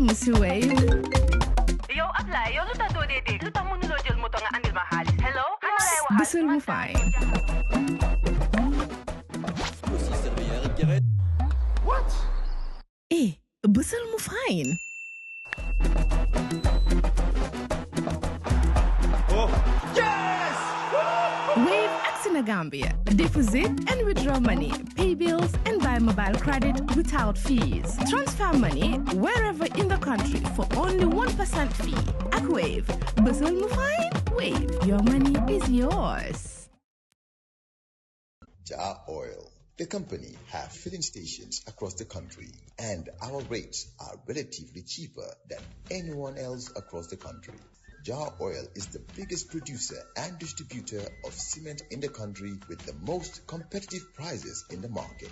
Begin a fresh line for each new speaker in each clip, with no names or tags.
jàmm si Wave.
yow Ablaye yow lu tax doo dee dégg lu tax mënuloo jël moto nga andil ma xaalis hello
bësal mu fay.
What?
Bësal mu fine.
Oh, yes!
Wave acts in Gambia. Deposit and withdraw money, pay bills and buy mobile credit without fees. Transfer money wherever in the country for only 1% fee. At Wave, bësal mu fine. Wave, your money is yours.
Jah Oil. The company have filling stations across the country, and our rates are relatively cheaper than anyone else across the country. Jah Oil is the biggest producer and distributor of cement in the country with the most competitive prices in the market.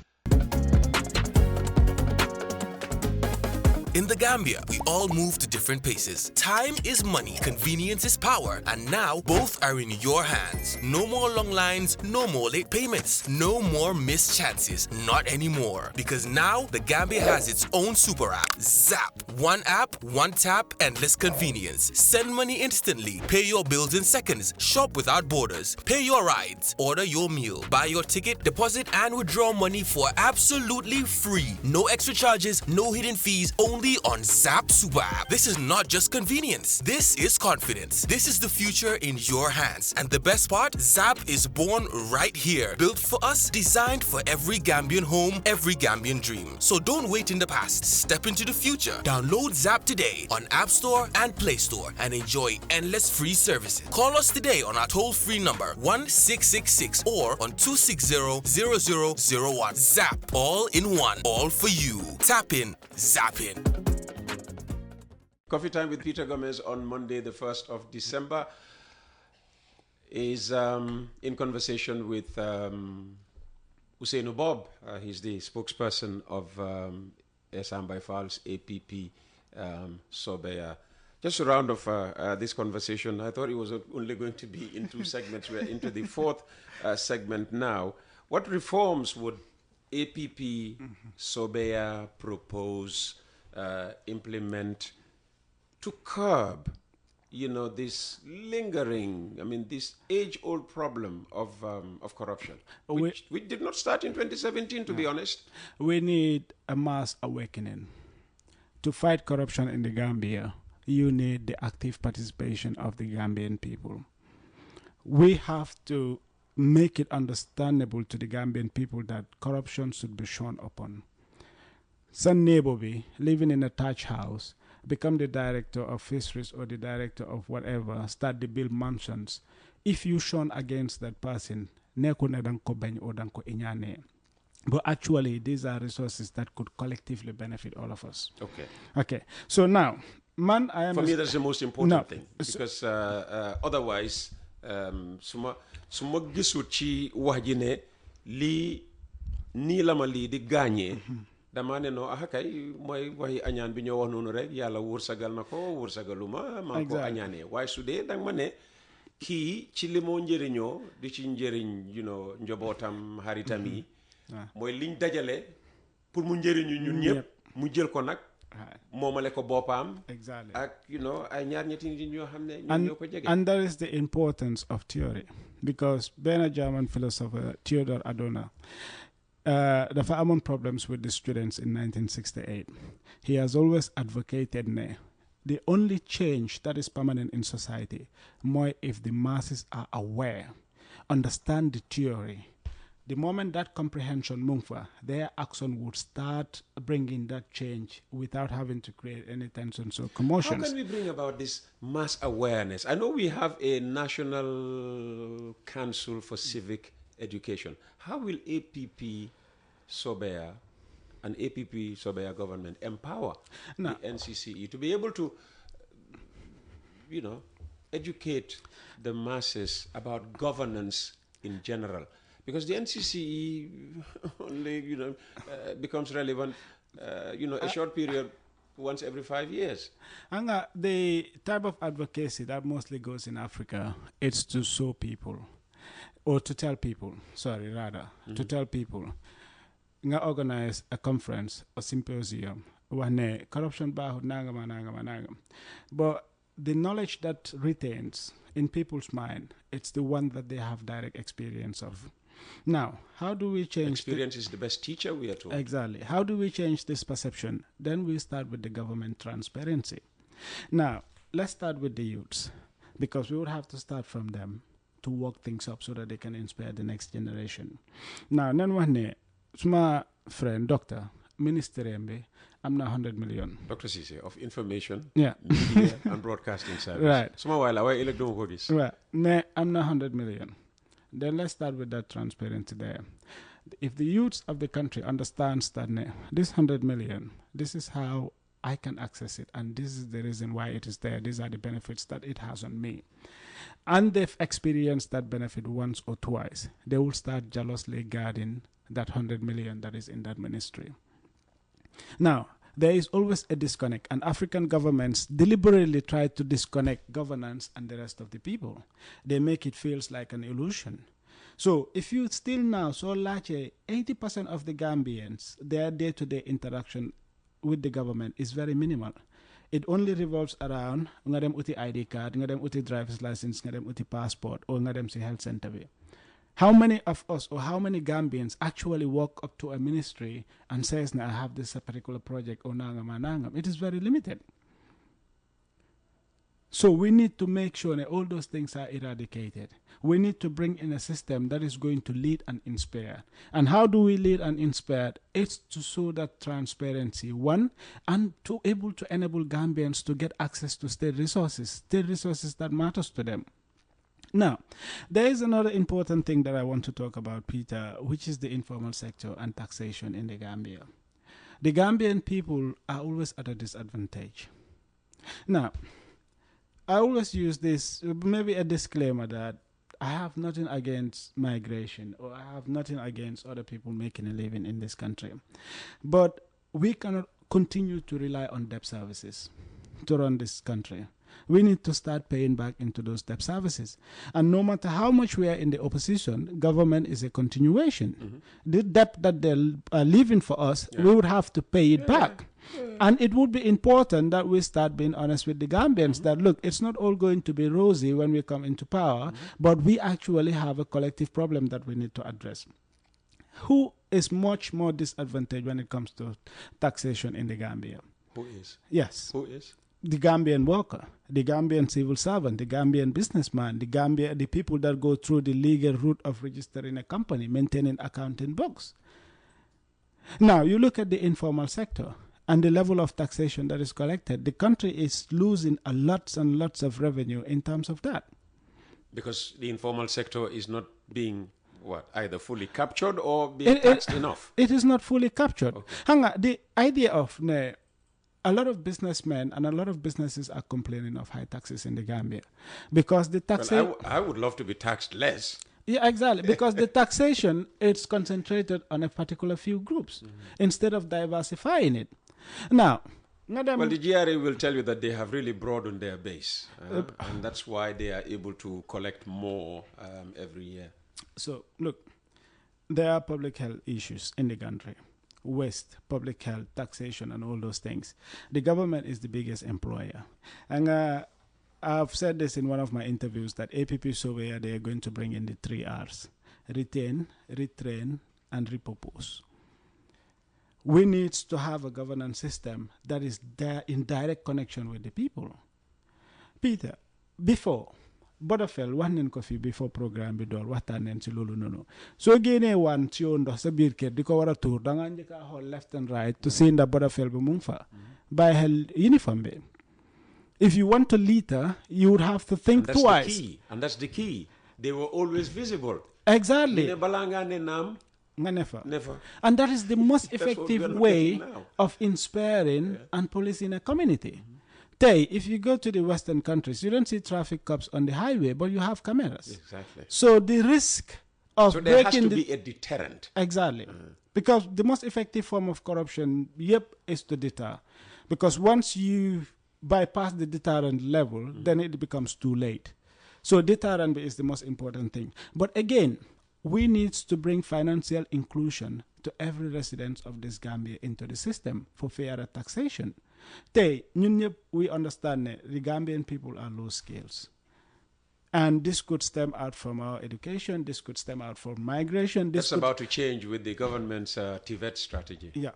In the Gambia, we all move to different paces. Time is money, convenience is power, and now both are in your hands. No more long lines, no more late payments, no more missed chances, not anymore. Because now the Gambia has its own super app, Zap. One app, one tap, endless convenience. Send money instantly, pay your bills in seconds, shop without borders, pay your rides, order your meal, buy your ticket, deposit and withdraw money for absolutely free. No extra charges, no hidden fees, only on Zap Super App. This is not just convenience. This is confidence. This is the future in your hands. And the best part, Zap is born right here. Built for us, designed for every Gambian home, every Gambian dream. So don't wait in the past. Step into the future. Download Zap today on App Store and Play Store and enjoy endless free services. Call us today on our toll-free number 1666 or on 260-0001. Zap. All in one. All for you. Tap in. Zap in.
Coffee Time with Peter Gomez on Monday, the 1st of December, is in conversation with Ousainou Bobb. He's the spokesperson of Esambay Falls APP Sobeya. Just to round off this conversation, I thought it was only going to be in two segments. We're into the fourth segment now. What reforms would APP Sobeya propose, implement to curb, this lingering, this age-old problem of corruption, which did not start in 2017, to be honest?
We need a mass awakening. To fight corruption in the Gambia, you need the active participation of the Gambian people. We have to make it understandable to the Gambian people that corruption should be shown upon. Some neighbor living in a thatch house, become the director of fisheries or the director of whatever, start to build mansions. If you shun against that person, but actually these are resources that could collectively benefit all of us. Okay. So now, for
me that's the most important thing, because otherwise suma gisu ci wax ji ne lii nii la ma lii di gaañee dama ne no kay mooy waxi añaan bi ñoo wax noonu rek yàlla wursagal na ko wursagaluma maa ko añaanee waaye su dee danga ma ne kii ci li moo njëriñoo di ci njëriñ njobootam xaritam yi mooy liñ dajale pour mu njëriñu ñun ñëpp mu jël ko nag moomale ko boppam ak ay ñaar ñetti nit ñoo xam ne ñoo ko jege.
And that is the importance of theory, because being a German philosopher, Theodor Adorno, dafa amoon problems with the students in 1968. He has always advocated the only change that is permanent in society more if the masses are aware, understand the theory. The moment that comprehension moves, their action would start bringing that change without having to create any tensions or commotions.
How can we bring about this mass awareness? I know we have a National Council for Civic Education. How will APP Sobeya and APP Sobeya government empower the NCCE to be able to, educate the masses about governance in general? Because the NCCE only, becomes relevant, a short period once every 5 years.
And the type of advocacy that mostly goes in Africa, it's to show people, or to tell people, to tell people, organize a conference, a symposium, wane corruption bahut nangam. But the knowledge that retains in people's mind, it's the one that they have direct experience of. Now, how do we change...
Experience is the best teacher, we are told.
Exactly. How do we change this perception? Then we start with the government transparency. Now, let's start with the youths, because we would have to start from them to work things up so that they can inspire the next generation. Now, nan my friend, doctor, Minister Embe, I'm now 100 million.
Dr. Cisse, of Information,
yeah,
Media and Broadcasting Service.
Right.
So,
right. I'm now 100 million. Then let's start with that transparency there. If the youths of the country understands that this 100 million, this is how I can access it, and this is the reason why it is there. These are the benefits that it has on me. And they've experienced that benefit once or twice, they will start jealously guarding that 100 million that is in that ministry. Now, there is always a disconnect, and African governments deliberately try to disconnect governance and the rest of the people. They make it feels like an illusion. So if you still now, so large 80% of the Gambians, their day-to-day interaction with the government is very minimal. It only revolves around ngadem uti ID card, ngadem uti driver's license, ngadem uti passport, or ngadem si health center. How many of us or how many Gambians actually walk up to a ministry and says, I have this particular project or nangam? It is very limited. So we need to make sure that all those things are eradicated. We need to bring in a system that is going to lead and inspire. And how do we lead and inspire? It's to show that transparency, one, and to able to enable Gambians to get access to state resources that matters to them. Now, there is another important thing that I want to talk about, Peter, which is the informal sector and taxation in the Gambia. The Gambian people are always at a disadvantage. Now, I always use this, maybe a disclaimer that I have nothing against migration or I have nothing against other people making a living in this country. But we cannot continue to rely on debt services to run this country. We need to start paying back into those debt services. And no matter how much we are in the opposition, government is a continuation. Mm-hmm. The debt that they are leaving for us, we would have to pay it back. And it would be important that we start being honest with the Gambians that, look, it's not all going to be rosy when we come into power, but we actually have a collective problem that we need to address. Who is much more disadvantaged when it comes to taxation in the Gambia?
Who is?
Yes.
Who is?
The Gambian worker, the Gambian civil servant, the Gambian businessman, the people that go through the legal route of registering a company, maintaining accounting books. Now, you look at the informal sector and the level of taxation that is collected, the country is losing lots and lots of revenue in terms of that.
Because the informal sector is not being, either fully captured or being taxed enough? It
is not fully captured.
Okay.
The idea of... a lot of businessmen and a lot of businesses are complaining of high taxes in the Gambia because the taxation...
Well, I would love to be taxed less.
Yeah, exactly. Because the taxation, it's concentrated on a particular few groups instead of diversifying it. Now...
well, the GRA will tell you that they have really broadened their base. And that's why they are able to collect more every year.
So, look, there are public health issues in the country. Waste, public health, taxation, and all those things. The government is the biggest employer. And I've said this in one of my interviews that APP Surveyor, they are going to bring in the 3 R's: retain, retrain, and repurpose. We need to have a governance system that is there in direct connection with the people. Peter, before, Bodafel wax nañ ko fi before programme bi door waxtaan nañ ci loolu noonu soo génnee waan ci yow ndox sa biir kër di ko war a tuur da nga njëkk a xool left and right to see ndax Bodafel bi mu ngi fa bàyyi xel uniform bi. If you want to litter, you would have to think twice.
And that's the key. They were always visible.
Exactly.
Never.
And that is the most effective way of inspiring and policing a community. If you go to the Western countries, you don't see traffic cops on the highway, but you have cameras.
Exactly.
So the risk of
breaking... So there has to be a deterrent.
Exactly. Because the most effective form of corruption, is to deter. Because once you bypass the deterrent level, then it becomes too late. So deterrent is the most important thing. But again, we need to bring financial inclusion to every resident of this Gambia into the system for fairer taxation. We understand that the Gambian people are low skills. And this could stem out from our education, this could stem out from migration.
That's about to change with the government's TVET strategy.
Yeah,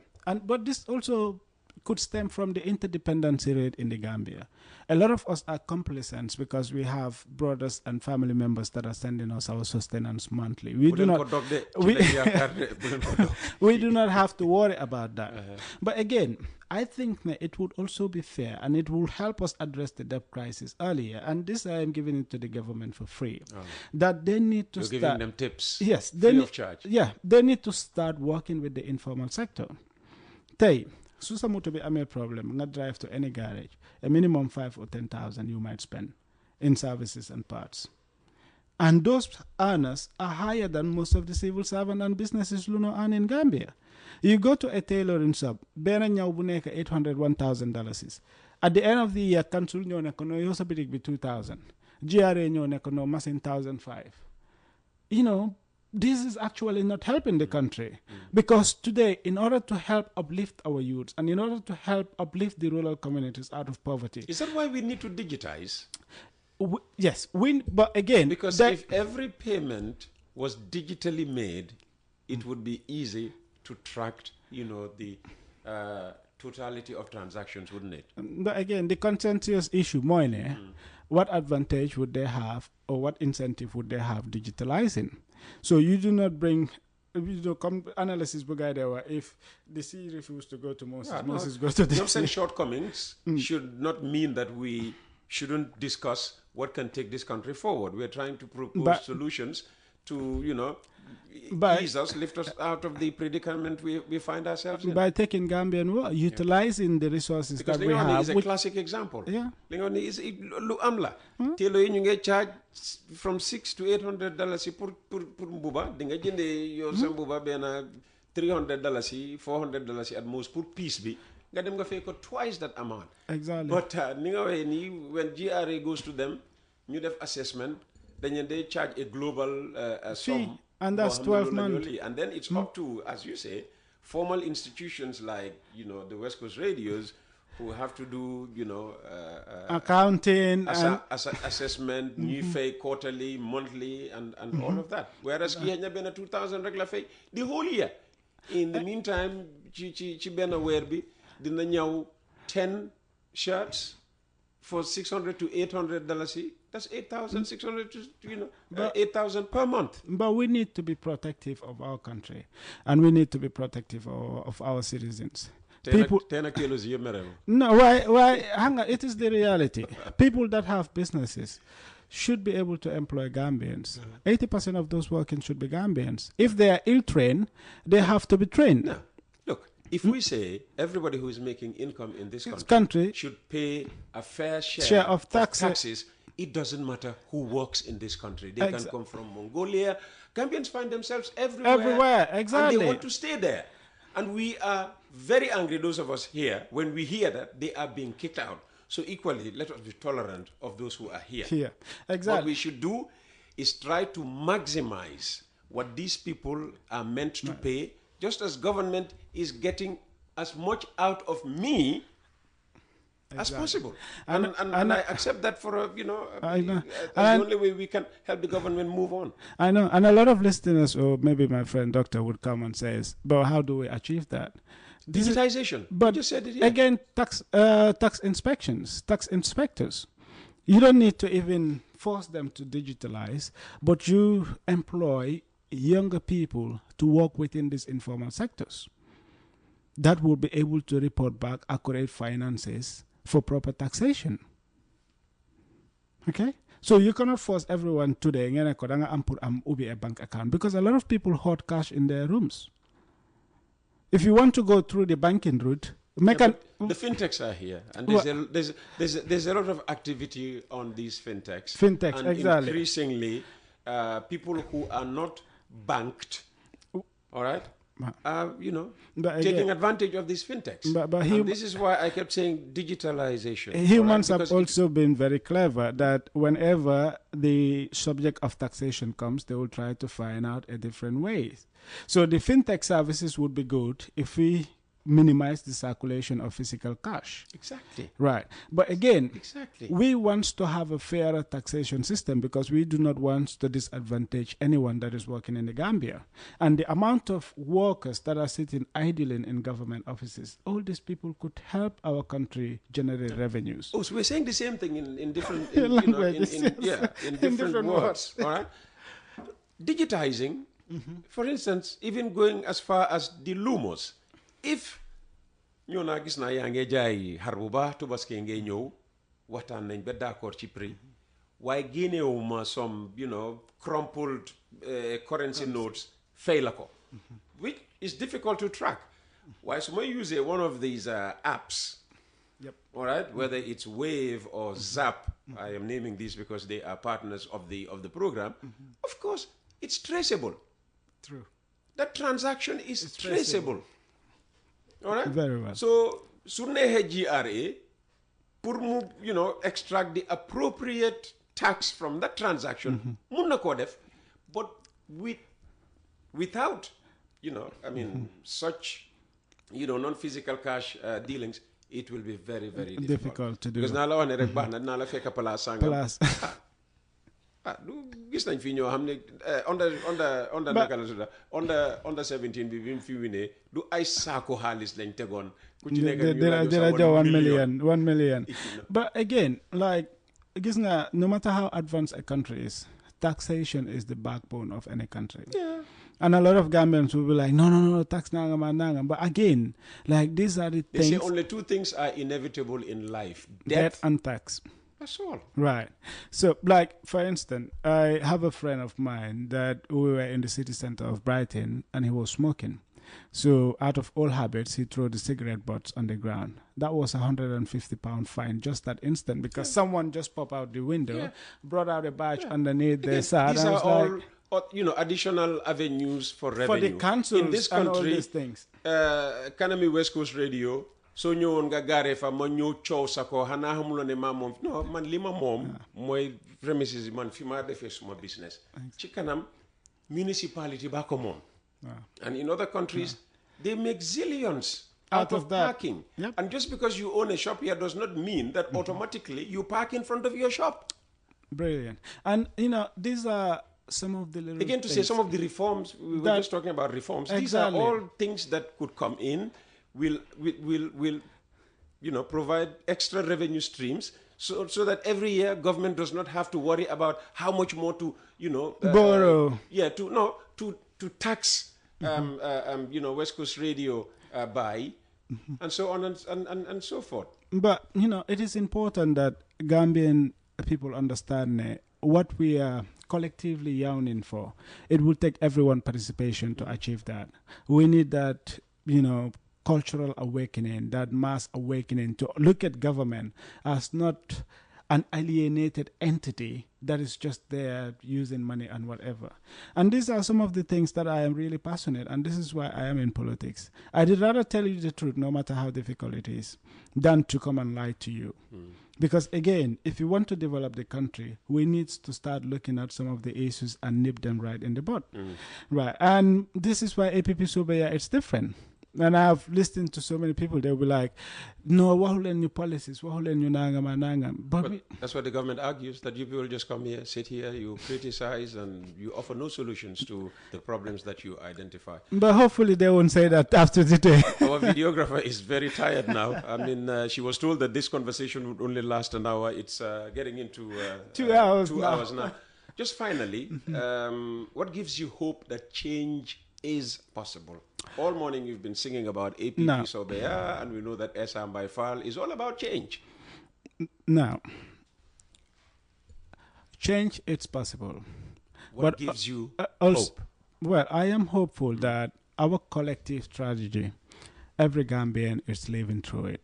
but this also could stem from the interdependency rate in the Gambia. A lot of us are complacent because we have brothers and family members that are sending us our sustenance monthly. We do not have to worry about that. But again, I think it would also be fair and it will help us address the debt crisis earlier. And this I am giving it to the government for free. That they need to
You're giving them tips
free
of charge.
Yeah, they need to start working with the informal sector. Susamu to be a problem, not drive to any garage. A minimum 5 or 10,000 you might spend in services and parts. And those earners are higher than most of the civil servant and businesses earn in Gambia. You go to a tailoring shop, bena nyawbuneka $800, $1,000. At the end of the year, council nyone kono yosabidik be 2,000. GRA nyone kono masin 1,005. This is actually not helping the country because today, in order to help uplift our youths and in order to help uplift the rural communities out of poverty.
Is that why we need to digitize?
Yes, but again...
Because if every payment was digitally made, it would be easy to track, the totality of transactions, wouldn't it?
But again, the contentious issue, what advantage would they have or what incentive would they have digitalizing? So you do not bring analysis if the sea refused to go to Moses, Moses goes to the sea.
Some shortcomings should not mean that we shouldn't discuss what can take this country forward. We're trying to propose solutions to, ease us, lift us out of the predicament we find ourselves in.
By taking Gambian utilizing the resources
because
that we have.
Is a classic example.
Yeah.
Lingoni is amla. Telo you get charged from $600 to $800 pur mbuba. Dinga jende yo sam mbuba bena $300, $400 at most put piece be. Gadem ga feko twice that amount.
Exactly.
But when GRA goes to them, you have assessment, then they charge a global sum.
And that's 12 months.
And then it's up to, as you say, formal institutions like, the West Coast Radios who have to do,
accounting,
assessment, new fee, quarterly, monthly, and all of that. Whereas Kenya been a 2,000 regular fee the whole year. In the meantime, chi bena werbi dina nyaw 10 shirts for $600 to $800. That's $8,600 to $8,000 per month.
But we need to be protective of our country, and we need to be protective of our citizens. No, why? Hang on, it is the reality. People that have businesses should be able to employ Gambians. 80% of those working should be Gambians. If they are ill-trained, they have to be trained.
No. Look, if we say everybody who is making income in this country should pay a fair share of taxes, it doesn't matter who works in this country. They can come from Mongolia. Gambians find themselves everywhere.
Exactly.
And they want to stay there. And we are very angry, those of us here, when we hear that they are being kicked out. So equally, let us be tolerant of those who are here.
Exactly.
What we should do is try to maximize what these people are meant to pay, just as government is getting as much out of me as possible. And I accept that for, the only way we can help the government move on.
I know. And a lot of listeners, or maybe my friend doctor would come and say, but how do we achieve that?
Digitalization.
But
you just said it here.
Again, tax inspections, tax inspectors. You don't need to even force them to digitalize, but you employ younger people to work within these informal sectors that will be able to report back accurate finances for proper taxation. Okay? So you cannot force everyone today ubi a bank account because a lot of people hoard cash in their rooms. If you want to go through the banking route, the
fintechs are here, and there's a lot of activity on these fintechs. And
exactly.
Increasingly, people who are not banked, all right, taking advantage of these fintechs. And this is why I kept saying digitalization.
Humans have also been very clever that whenever the subject of taxation comes, they will try to find out a different way. So the fintech services would be good if we minimize the circulation of physical cash.
Exactly.
Right. But again, we want to have a fairer taxation system because we do not want to disadvantage anyone that is working in the Gambia. And the amount of workers that are sitting idling in government offices, all these people could help our country generate revenues.
Oh, so we're saying the same thing in different languages. In different words. All right. Digitizing, for instance, even going as far as the lumos. If ñoo naa gis naa yaa ngee jaay xar bu baax Tabaski ngee ñëw waxtaan nañ ba d'accord ci prix waaye génnewuma some crumpled currency notes fay la ko which is difficult to track waaye su may use one of these apps all right, whether it's Wave or Zap, I am naming these because they are partners of the program, of course it's traceable.
True.
That transaction is traceable. All right?
Very well.
So, Surnehe GRA, pour extract the appropriate tax from that transaction, munna ko def, but without, such, non-physical cash dealings, it will be very, very difficult
to do.
Because now la wane rek baax na dinaa la fekk place sangam. Gis nañ fi ñoo xam ne under 17 bi mu fi winee du ay saako xaalis lañ tegoon ku ci nekk ñu
1 million. But again, like gis nga, no matter how advanced a country is, taxation is the backbone of any country.
Yeah.
And a lot of Gambians will be like, no, tax nangam. But again, like these are the things.
They say only two things are inevitable in life:
death and tax.
That's all.
Right. So, like, for instance, I have a friend of mine that we were in the city center of Brighton and he was smoking. So, out of all habits, he threw the cigarette butts on the ground. That was £150 fine just that instant because someone just popped out the window, brought out a badge underneath their side.
These are all, additional avenues for revenue.
For the councils
in this country,
and all these things.
Kanami West Coast Radio, so ñëwoon nga gaare fa ma ñëw coow sa ko xanaa xamuloo ne maa moom non man li ma moom mooy premises man fi maa defee suma business ci kanam municipality baa ko moom and in other countries they make zillions out of parking. And just because you own a shop here does not mean that automatically you park in front of your shop.
Brilliant. And these are some of the little
again to say some of the reforms we were just talking about reforms.
Exactly.
These are all things that could come in will provide extra revenue streams so that every year government does not have to worry about how much more to
borrow
to tax West Coast Radio by and so on and so forth.
But it is important that Gambian people understand what we are collectively yearning for. It will take everyone participation to achieve that. We need that cultural awakening, that mass awakening to look at government as not an alienated entity that is just there using money and whatever. And these are some of the things that I am really passionate, and this is why I am in politics. I'd rather tell you the truth, no matter how difficult it is, than to come and lie to you. Because again, if you want to develop the country, we need to start looking at some of the issues and nip them right in the bud. Right. And this is why APP Sobeya, it's different. And I've listened to so many people, they'll be like, no, what will new policies, what will new nangam.
But that's what the government argues, that you people just come here, sit here, you criticize, and you offer no solutions to the problems that you identify.
But hopefully they won't say that after today.
Our videographer is very tired now. I mean, she was told that this conversation would only last an hour. It's getting into
2 hours
2 hours now. Just finally, what gives you hope that change is possible? All morning you've been singing about APP Sobeya, and we know that Esam by Fal is all about change.
Now, change it's possible.
What gives you hope?
Well, I am hopeful that our collective strategy, every Gambian is living through it.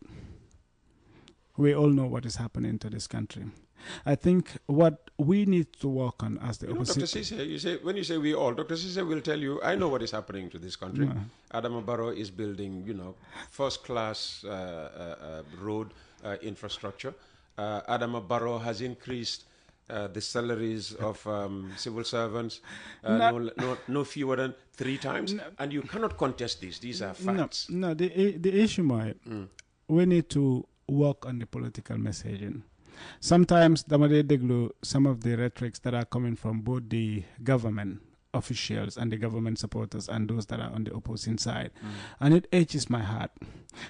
We all know what is happening to this country. I think what we need to work on as the
Dr.
opposition.
Cisse, when you say we all, Dr. Cisse will tell you, I know what is happening to this country. Adama Barrow is building, first-class road infrastructure. Adama Barrow has increased the salaries of civil servants no fewer than 3 times, and you cannot contest this. These are facts.
No, the issue, we need to work on the political messaging. Sometimes some of the rhetorics that are coming from both the government officials and the government supporters and those that are on the opposing side, and it aches my heart.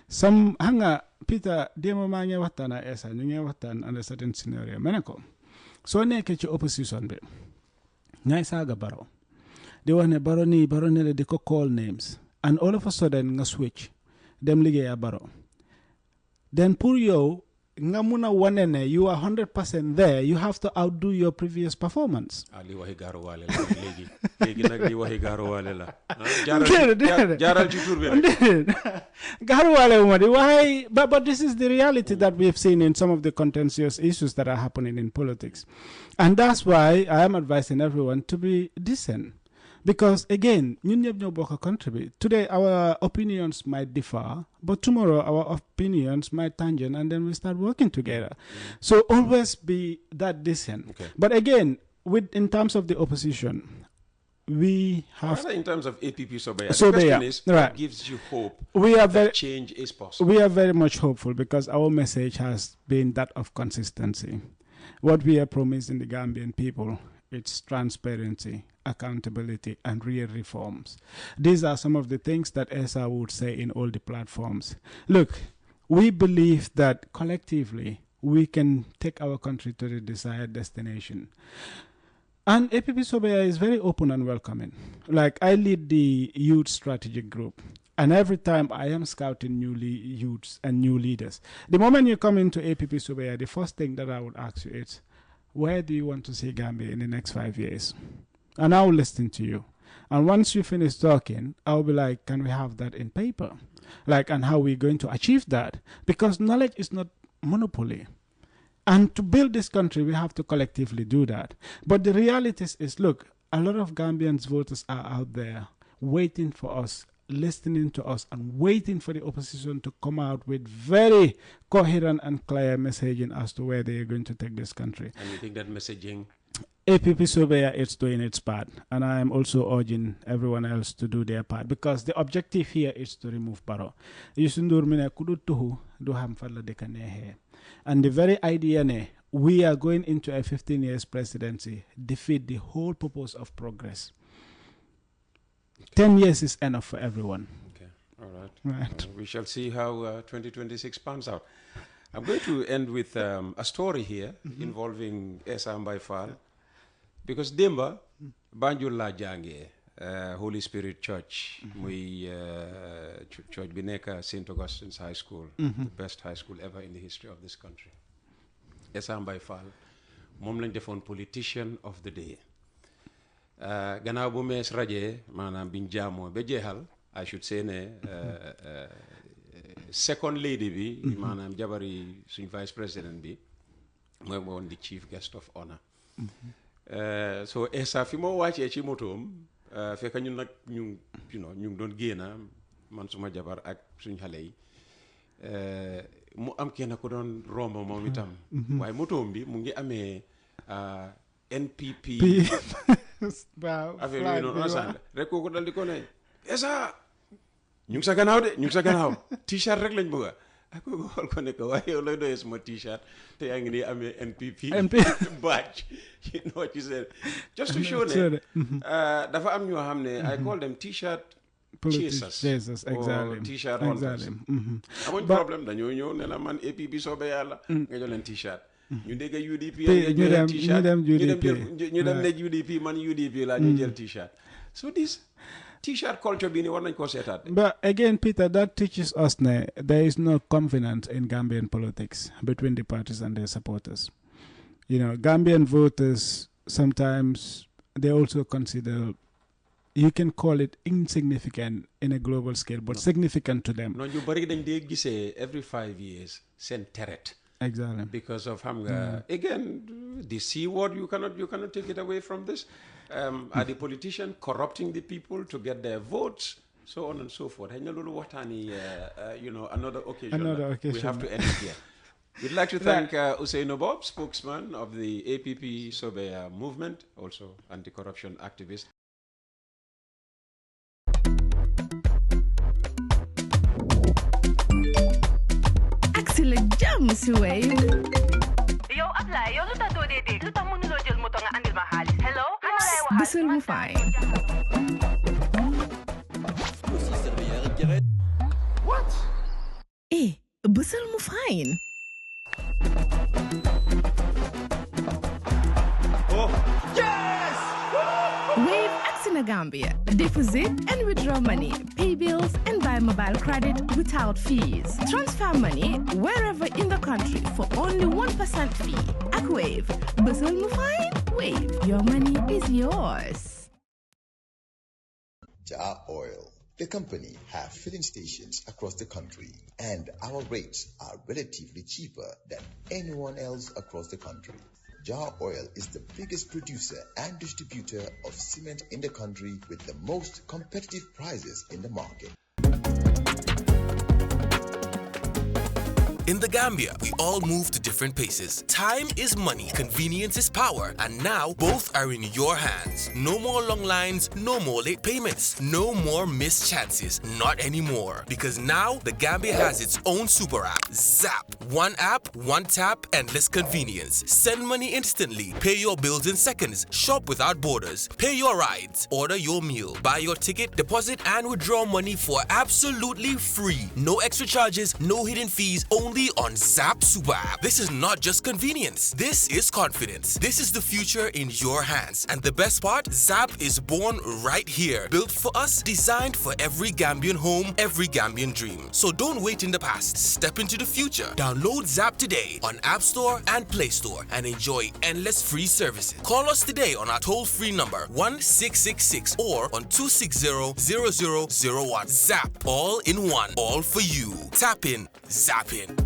Some hanga Peter demo manya watana esa nyunge watan under certain scenario menako. So neke ci opposition be ngay saga Barrow di wax ne Barrow ne di ko call names, and all of a sudden nga switch dem liggéey a Barrow. Then pour yow nga muna wane ne you are 100% there, you have to outdo your previous performance.
Ali waxi garu wale la legi nak li waxi garu wale la jaral ci tour bi rek
garu wale umadi why, but this is the reality that we've seen in some of the contentious issues that are happening in politics, and that's why I am advising everyone to be decent. Because again, ñun ñep ñoo bokk contribute. Today our opinions might differ, but tomorrow our opinions might tangent, and then we start working together. So always be that decent. Okay. But again, in terms of the opposition, we have...
in terms of APP Sobeya, the question is, what gives you hope that change is possible?
We are very much hopeful because our message has been that of consistency. What we are promising the Gambian people, it's transparency, accountability, and real reforms. These are some of the things that ESA would say in all the platforms. Look, we believe that collectively we can take our country to the desired destination. And APP Sobeya is very open and welcoming. Like, I lead the youth strategic group, and every time I am scouting new youths and new leaders. The moment you come into APP Sobeya, the first thing that I would ask you is, where do you want to see Gambia in the next 5 years? And I will listen to you. And once you finish talking, I'll be like, can we have that in paper? Like, and how we're going to achieve that? Because knowledge is not monopoly. And to build this country, we have to collectively do that. But the reality is, look, a lot of Gambians voters are out there waiting for us, listening to us, and waiting for the opposition to come out with very coherent and clear messaging as to where they are going to take this country.
And you think that messaging?
APP Sobeya is doing its part, and I am also urging everyone else to do their part, because the objective here is to remove Barrow. And the very idea we are going into a 15 years presidency defeat the whole purpose of progress. 10 years is enough for everyone.
Okay, all right. We shall see how 2026 pans out. I'm going to end with a story here involving Essa Mbaye, because Demba, Banjul la jange, Holy Spirit Church, Church Bineka St. Augustine's High School, the best high school ever in the history of this country. Essa Mbaye mom lañ defoon politician of the day. Gannaaw bu mees rajee maanaam biñ jaamoo ba jeexal, I should say ne second lady bi maanaam jabari suñ vice president bi mooy woon di chief guest of honor. So Essa fi moo wàccee ci motoom fekk ñun nag ñu ngi doon génna man suma jabar ak suñ xale yi mu am kenn ku doon romb moom itam waaye motoom bi mu ngi amee NPP
waaw
affaire yooyu noonu ensemble rek kooku dal di ko ne Essa ñu ngi sa gannaaw t-shirt rek lañ bëgga ak kooku xool ko ne ko waaye yow looy doyee suma t-shirt te yaa ngi nii amee NPP badge you know what you said, just to show ne dafa am ñoo xam ne I call them t-shirt chasers
exactly,
or t-shirt holders amuñ problème dañoo ñëw ne la man APP soobee yàlla nga jox leen t-shirt ñu dégg UDP ñu dem t-shirt ñu dem ne UDP man UDP la ñu jël t-shirt. So this t-shirt culture bi ni war nañ koo seetaat.
But again, Peter, that teaches us that there is no confidence in Gambian politics between the parties and their supporters. You know, Gambian voters sometimes they also consider, you can call it insignificant in a global scale, but significant to them.
No, ñu bari dañ dee gisee every 5 years seen teret
Exactly.
Because of hunger. Again, the C word, you cannot take it away from this. Are the politicians corrupting the people to get their votes? So on and so forth. Another occasion. We have to end it here. We'd like to thank Ousainou Bobb, spokesman of the APP Sobea movement, also anti-corruption activist.
Axila jam si Wave.
Yo, apply. Yo, luta to dede. Luta mo nulo jël moto nga andil ma xaalis. Hello? Ano lay waxal?
Busel mu fine.
What?
Busel mu fine.
Oh, yes!
Wave Axina Gambia. Deposit and withdraw money, pay bills, and buy mobile credit without fees. Transfer money wherever in the country for only 1% fee. Ak Wave. Busel mu fine? Wave. Your money is yours.
Jah Oil, the company, have filling stations across the country, and our rates are relatively cheaper than anyone else across the country. Jah Oil is the biggest producer and distributor of cement in the country with the most competitive prices in the market.
In the Gambia, we all move to different paces. Time is money, convenience is power, and now both are in your hands. No more long lines, no more late payments, no more missed chances, not anymore. Because now the Gambia has its own super app, Zap. One app, one tap, endless convenience. Send money instantly, pay your bills in seconds, shop without borders, pay your rides, order your meal, buy your ticket, deposit and withdraw money for absolutely free. No extra charges, no hidden fees, only on Zap Super App. This is not just convenience. This is confidence. This is the future in your hands. And the best part, Zap is born right here. Built for us, designed for every Gambian home, every Gambian dream. So don't wait in the past. Step into the future. Download Zap today on App Store and Play Store and enjoy endless free services. Call us today on our toll-free number 1666 or on 260-0001. Zap. All in one. All for you. Tap in. Zap in.